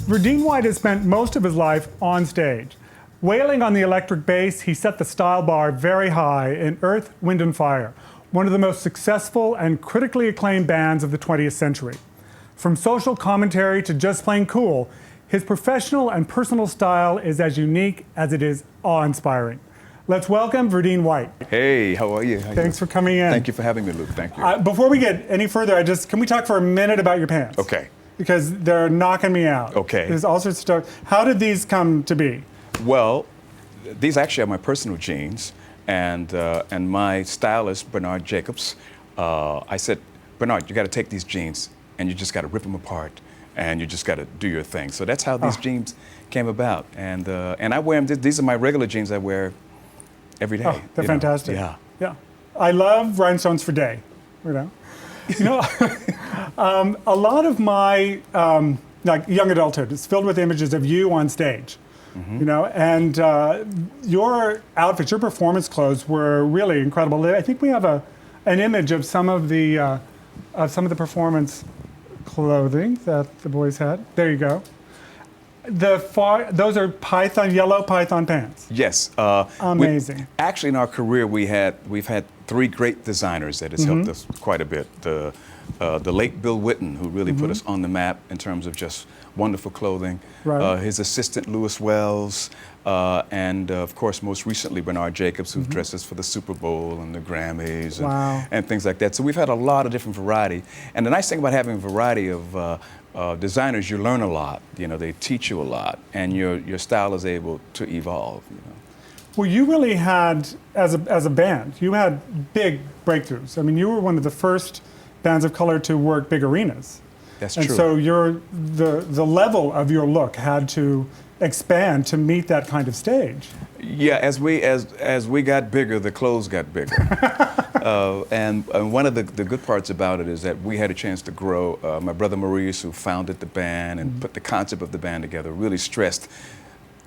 Verdine White has spent most of his life on stage. Wailing on the electric bass, he set the style bar very high in Earth, Wind & Fire, one of the most successful and critically acclaimed bands of the 20th century. From social commentary to just plain cool, his professional and personal style is as unique as it is awe-inspiring. Let's welcome Verdine White. Hey, how are you? Thanks for coming in. Thank you for having me, Luke. Thank you. Before we get any further, can we talk for a minute about your pants? Okay. Because they're knocking me out. Okay. There's all sorts of stuff. How did these come to be? Well, these actually are my personal jeans, and my stylist, Bernard Jacobs, I said, Bernard, you got to take these jeans and you just got to rip them apart and you just got to do your thing. So that's how these jeans came about. And I wear them, these are my regular jeans I wear every day. Oh, they're fantastic. Yeah. Yeah. I love rhinestones for day, a lot of my like young adulthood is filled with images of you on stage, and your outfits, your performance clothes were really incredible. I think we have an image of some of the performance clothing that the boys had. There you go. Those are yellow python pants. Yes. Amazing. Actually, in our career, we've had three great designers that has helped us quite a bit. The late Bill Witten, who really put us on the map in terms of just wonderful clothing. Right. His assistant, Lewis Wells, and of course, most recently, Bernard Jacobs, who dressed us for the Super Bowl and the Grammys and things like that. So we've had a lot of different variety. And the nice thing about having a variety of designers, you learn a lot. They teach you a lot, and your style is able to evolve. Well, you really had, as a band, you had big breakthroughs. I mean, you were one of the first bands of color to work big arenas. That's true. And so the level of your look had to expand to meet that kind of stage. Yeah, as we got bigger, the clothes got bigger. And one of the good parts about it is that we had a chance to grow. My brother Maurice, who founded the band and put the concept of the band together, really stressed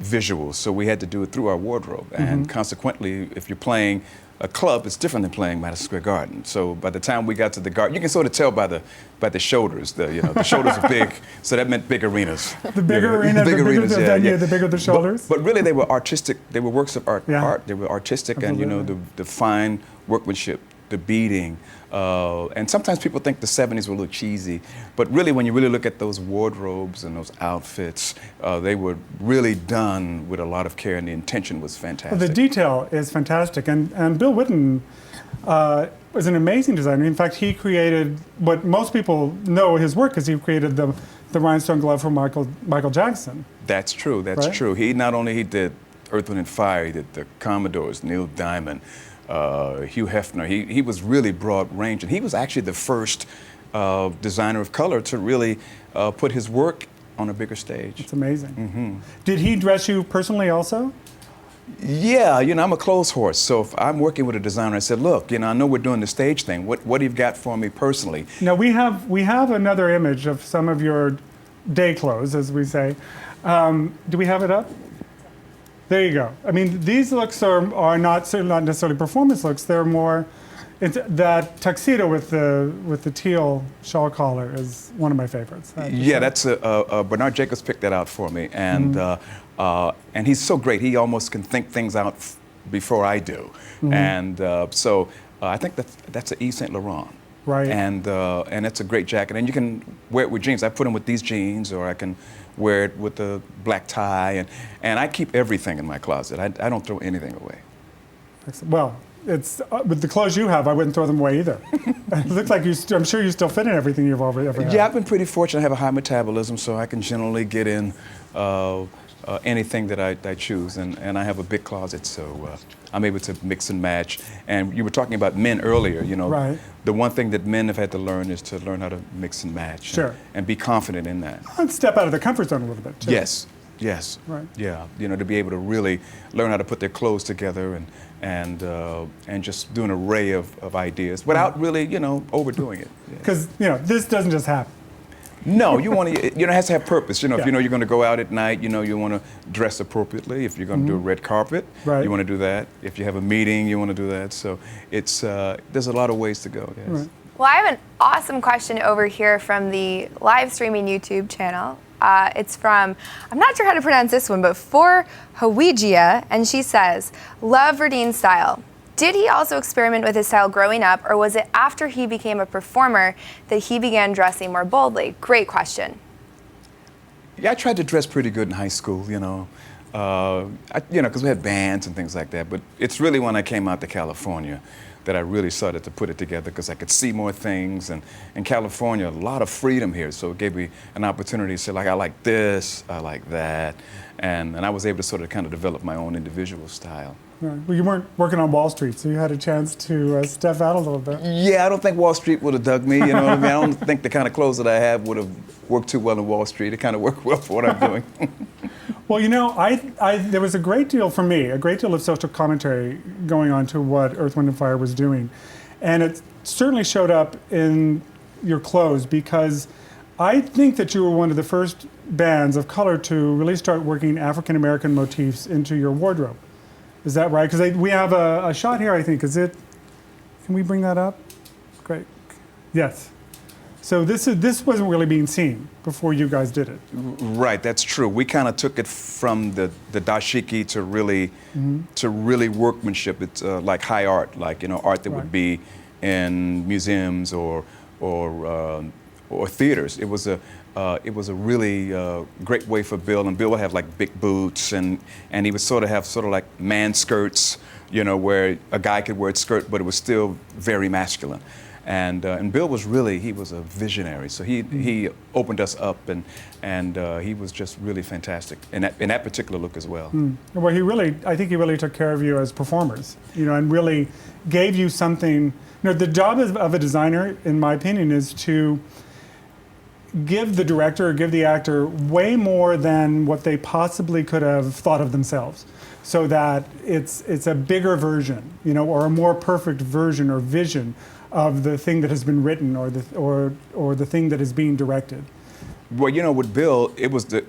visuals. So we had to do it through our wardrobe. And consequently, if you're playing a club, it's different than playing Madison Square Garden. So by the time we got to the Garden, you can sort of tell by the shoulders. The shoulders are big, so that meant big arenas. The bigger arenas, the bigger the venue, the bigger the shoulders. But really, they were artistic. They were works of art. They were artistic, Absolutely. and the fine workmanship, the beading. And sometimes people think the 70s were a little cheesy, but really, when you really look at those wardrobes and those outfits, they were really done with a lot of care, and the intention was fantastic. Well, the detail is fantastic, and Bill Witten was an amazing designer. In fact, he created what most people know his work because he created the rhinestone glove for Michael Jackson. That's true. That's true. He did Earth, Wind & Fire. He did the Commodores, Neil Diamond. Hugh Hefner, he was really broad range, and he was actually the first designer of color to really put his work on a bigger stage. It's amazing. Did he dress you personally also? Yeah, I'm a clothes horse, so if I'm working with a designer, I said, look, I know we're doing the stage thing. What do you got for me personally? Now we have another image of some of your day clothes, as we say. Do we have it up? There you go. I mean, these looks are not necessarily performance looks. They're more. That tuxedo with the teal shawl collar is one of my favorites. Yeah, that's Bernard Jacobs picked that out for me, and he's so great. He almost can think things out before I do, and so I think that's an Yves Saint Laurent. Right. And it's a great jacket, and you can wear it with jeans. I put them with these jeans, or I can wear it with the black tie, and I keep everything in my closet. I don't throw anything away. Well, it's with the clothes you have, I wouldn't throw them away either. It looks like I'm sure you still fit in everything you've ever had. Yeah, I've been pretty fortunate. I have a high metabolism, so I can generally get in anything that I choose, and I have a big closet, so I'm able to mix and match. And you were talking about men earlier, Right. The one thing that men have had to learn is to learn how to mix and match. Sure. And be confident in that. And step out of the comfort zone a little bit, too. Yes. Right. Yeah, to be able to really learn how to put their clothes together and just do an array of ideas without really, overdoing it. Because, this doesn't just happen. No, you want to, it has to have purpose. If you know you're going to go out at night, you want to dress appropriately. If you're going to do a red carpet, you want to do that. If you have a meeting, you want to do that. So it's, there's a lot of ways to go, yes. Right. Well, I have an awesome question over here from the live streaming YouTube channel. It's from, I'm not sure how to pronounce this one, but For Hawigia, and she says, love Verdine's style. Did he also experiment with his style growing up, or was it after he became a performer that he began dressing more boldly? Great question. Yeah, I tried to dress pretty good in high school, you know, because we had bands and things like that. But it's really when I came out to California that I really started to put it together, because I could see more things. And in California, a lot of freedom here, so it gave me an opportunity to say, like, I like this, I like that. And I was able to sort of kind of develop my own individual style. Right. Well, you weren't working on Wall Street, so you had a chance to step out a little bit. Yeah, I don't think Wall Street would have dug me, you know what I mean? I don't think the kind of clothes that I have would have worked too well in Wall Street. It kind of worked well for what I'm doing. Well, you know, there was a great deal for me, a great deal of social commentary going on to what Earth, Wind & Fire was doing. And it certainly showed up in your clothes, because I think that you were one of the first bands of color to really start working African-American motifs into your wardrobe. Is that right? Because we have a shot here, I think. Is it? Can we bring that up? Great. Yes. So this wasn't really being seen before you guys did it. Right, that's true. We kind of took it from the dashiki to really workmanship. It's like high art, like, you know, art that would be in museums or theaters. It was a really great way for Bill, and Bill would have like big boots, and he would sort of have like man skirts, you know, where a guy could wear a skirt, but it was still very masculine. And Bill was he was a visionary. So he opened us up, and he was just really fantastic in that particular look as well. Well, I think he really took care of you as performers, you know, and really gave you something. You know, the job of a designer, in my opinion, is to give the director or give the actor way more than what they possibly could have thought of themselves, so that it's a bigger version, you know, or a more perfect version or vision of the thing that has been written, or the thing that is being directed. Well, you know, with Bill,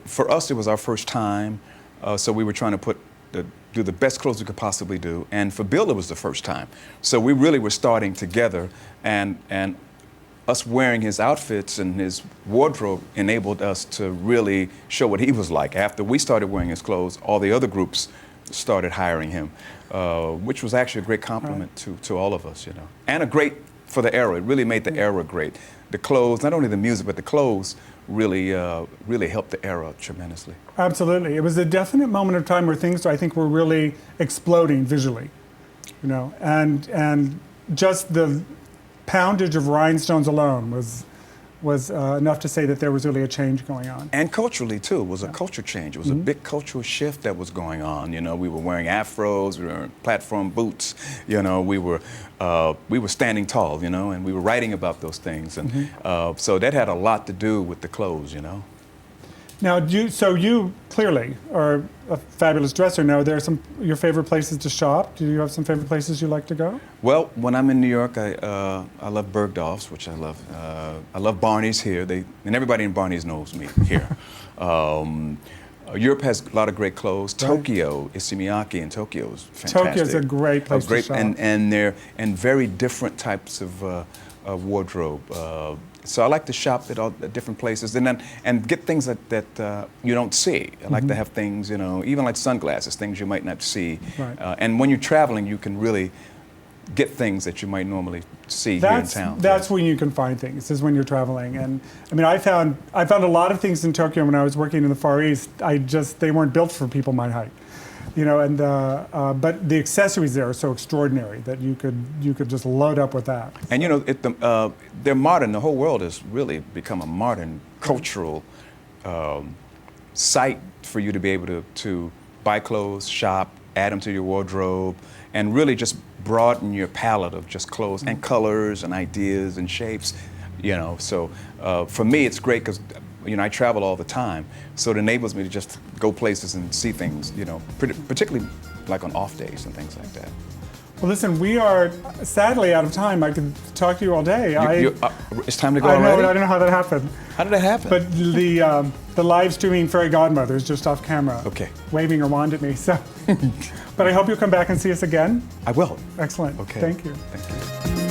for us it was our first time, so we were trying to do the best clothes we could possibly do, and for Bill it was the first time. So we really were starting together, and us wearing his outfits and his wardrobe enabled us to really show what he was like. After we started wearing his clothes, all the other groups started hiring him, which was actually a great compliment to all of us, you know, and a great for the era. It really made the era great. The clothes, not only the music, but the clothes really helped the era tremendously. Absolutely. It was a definite moment of time where things, I think, were really exploding visually, you know, and just the poundage of rhinestones alone was enough to say that there was really a change going on. And culturally, too. It was a culture change. It was a big cultural shift that was going on. You know, we were wearing afros, we were wearing platform boots, you know, we were standing tall, you know, and we were writing about those things. And so that had a lot to do with the clothes, you know. Now, so you clearly are a fabulous dresser. Now, there are your favorite places to shop. Do you have some favorite places you like to go? Well, when I'm in New York, I love Bergdorf's, which I love. I love Barney's here. And everybody in Barney's knows me here. Europe has a lot of great clothes. Right. Tokyo, Issey-Miyake in Tokyo is fantastic. Tokyo's a great place to shop. And very different types of wardrobe. So I like to shop at different places and get things that you don't see. I like to have things, you know, even like sunglasses, things you might not see. Right. And when you're traveling, you can really get things that you might normally see here in town. That's when you can find things, is when you're traveling. And I mean, I found a lot of things in Tokyo when I was working in the Far East. They weren't built for people my height. You know, and but the accessories there are so extraordinary that you could just load up with that. And you know, they're modern. The whole world has really become a modern cultural site for you to be able to buy clothes, shop, add them to your wardrobe, and really just broaden your palette of just clothes and colors and ideas and shapes. You know, so for me, it's great because, you know, I travel all the time, so it enables me to just go places and see things, you know, particularly like on off days and things like that. Well, listen, we are sadly out of time. I could talk to you all day. It's time to go already? I know, but I don't know how that happened. How did that happen? But the live streaming fairy godmother is just off camera, waving her wand at me. So, but I hope you'll come back and see us again. I will. Excellent. Okay. Thank you. Thank you.